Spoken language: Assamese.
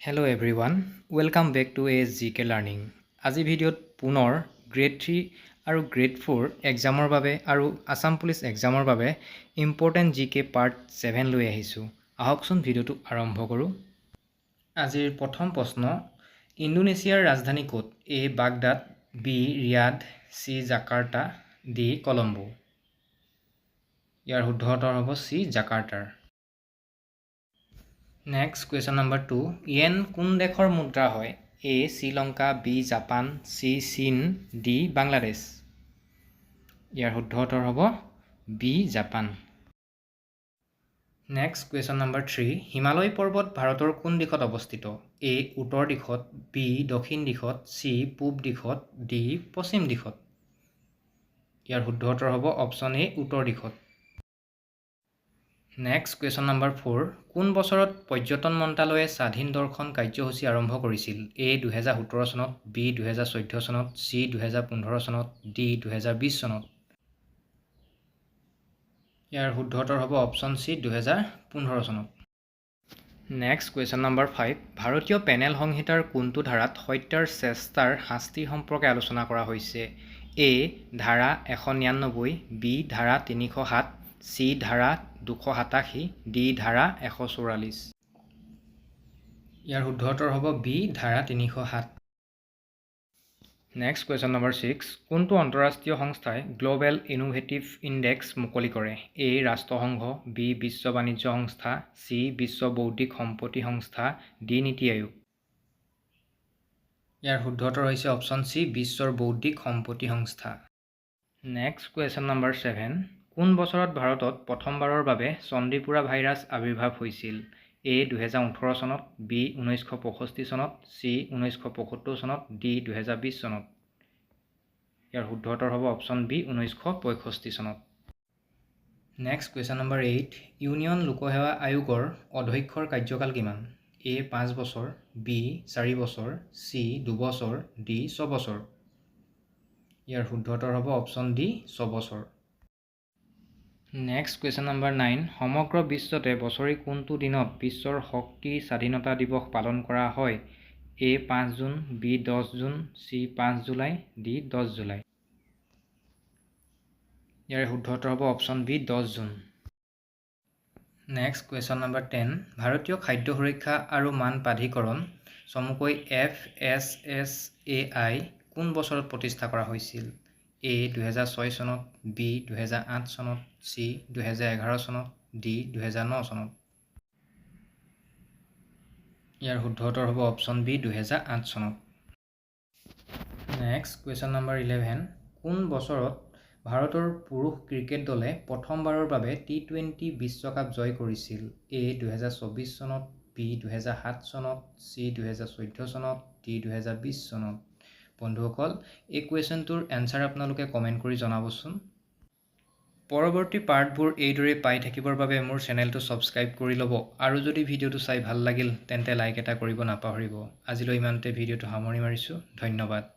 Hello everyone, welcome back to ASGK Learning. আজি ভিডিঅ'ত পুনৰ গ্ৰেড 3 আৰু গ্ৰেড 4 এক্সামৰ বাবে আৰু আসাম পুলিচ এক্সামৰ বাবে ইম্পৰ্টেণ্ট জিকে পাৰ্ট 7 লৈ আহিছোঁ। আহকচোন ভিডিঅ'টো আৰম্ভ কৰোঁ। আজিৰ প্ৰথম প্ৰশ্ন, ইণ্ডোনেছিয়াৰ ৰাজধানী ক'ত? A Baghdad, B Riyadh, C Jakarta, D Colombo. ইয়াৰ শুদ্ধ উত্তৰ হ'ব চি জাকাৰ্টাৰ। নেক্সট কুৱেশ্যন নম্বৰ 2, য়েন কোন দেশৰ মুদ্ৰা হয়? A Sri Lanka, B Japan, C চীন, ডি বাংলাদেশ। ইয়াৰ শুদ্ধ উত্তৰ হ'ব B Japan. Next question number 3, Himalaya পৰ্বত ভাৰতৰ কোন দিশত অৱস্থিত? এ উত্তৰ দিশত, বি দক্ষিণ দিশত, চি পূব দিশত, ডি পশ্চিম দিশত। ইয়াৰ শুদ্ধ উত্তৰ হ'ব অপশ্যন এ উত্তৰ দিশত। নেক্সট কুৱেশ্যন নম্বৰ 4, কোন বছৰত পৰ্যটন মন্ত্ৰালয়ে স্বাধীন দৰ্শন কাৰ্যসূচী আৰম্ভ কৰিছিল? এ 2017 চনত, বি 2014 চনত, চি 2015 চনত, ডি 2020 চনত। ইয়াৰ শুদ্ধ উত্তৰ হ'ব অপশ্যন চি 2015 চনত। নেক্সট কুৱেশ্যন নম্বৰ 5, ভাৰতীয় পেনেল সংহিতাৰ কোনটো ধাৰাত হত্যাৰ চেষ্টাৰ শাস্তি সম্পৰ্কে আলোচনা কৰা হৈছে? এ ধাৰা 199, বি ধাৰা 307, চি ধাৰা 287, ডি ধাৰা 144। ইয়াৰ শুদ্ধ উত্তৰ হ'ব বি ধাৰা 307। নেক্সট কুৱেশ্যন নম্বৰ 6, কোনটো আন্তঃৰাষ্ট্ৰীয় সংস্থাই গ্ল'বেল ইনোভেটিভ ইণ্ডেক্স মুকলি কৰে? এ ৰাষ্ট্ৰসংঘ, বি বিশ্ব বাণিজ্য সংস্থা, চি বিশ্ব বৌদ্ধিক সম্পত্তি সংস্থা, ডি নীতি আয়োগ। ইয়াৰ শুদ্ধ উত্তৰ হৈছে অপশ্যন চি বিশ্বৰ বৌদ্ধিক সম্পত্তি সংস্থা। নেক্সট কুৱেশ্যন নম্বৰ 7, কোন বছৰত ভাৰতত প্ৰথমবাৰৰ বাবে চণ্ডীপুৰা ভাইৰাছ আৱিৰ্ভাৱ হৈছিল? এ 2018 চনত, বি 1965 চনত, চি 1975 চনত, ডি 2020 চনত। ইয়াৰ শুদ্ধ উত্তৰ হ'ব অপশ্যন বি 1965 চনত। নেক্সট কুৱেশ্যন নম্বৰ 8, ইউনিয়ন লোকসেৱা আয়োগৰ অধ্যক্ষৰ কাৰ্যকাল কিমান? এ 5 বছৰ, বি 4 বছৰ, চি 2 বছৰ, ডি 6 বছৰ। ইয়াৰ শুদ্ধ উত্তৰ হ'ব অপশ্যন ডি 6 বছৰ। নেক্সট কুৱেশ্যন নম্বৰ 9, সমগ্ৰ বিশ্বতে বছৰি কোনটো দিনত বিশ্বৰ শক্তি স্বাধীনতা দিৱস পালন কৰা হয়? A 5 June, B 10 June, C 5 July, D 10 July. ইয়াৰ শুদ্ধ উত্তৰ হ'ব option B 10 June. Next question number 10, ভাৰতীয় খাদ্য সুৰক্ষা আৰু মান প্ৰাধিকৰণ চমুকৈ FSSAI কোন বছৰত প্ৰতিষ্ঠা কৰা হৈছিল? এ 2006 চনত, বি 2008 চনত, চি 2011 চনত, ডি 2009 চনত। ইয়াৰ শুদ্ধ উত্তৰ হ'ব অপশ্যন বি 2008 চনত। নেক্সট কুৱেশ্যন নম্বৰ 11, কোন বছৰত ভাৰতৰ পুৰুষ ক্ৰিকেট দলে প্ৰথমবাৰৰ বাবে T20 বিশ্বকাপ জয় কৰিছিল? এ 2024 চনত, বি 2007 চনত, চি 2014 চনত, ডি 2020 চনত। বন্ধুসকল, এই কুৱেশ্যনটোৰ এনচাৰ আপোনালোকে কমেণ্ট কৰি জনাবচোন। পৰৱৰ্তী পাৰ্টবোৰ এইদৰে পাই থাকিবৰ বাবে মোৰ চেনেলটো ছাবস্ক্ৰাইব কৰি ল'ব আৰু যদি ভিডিঅ'টো চাই ভাল লাগিল তেন্তে লাইক এটা কৰিব নাপাহৰিব। আজিলৈ ইমানতে ভিডিঅ'টো সামৰি মাৰিছোঁ। ধন্যবাদ।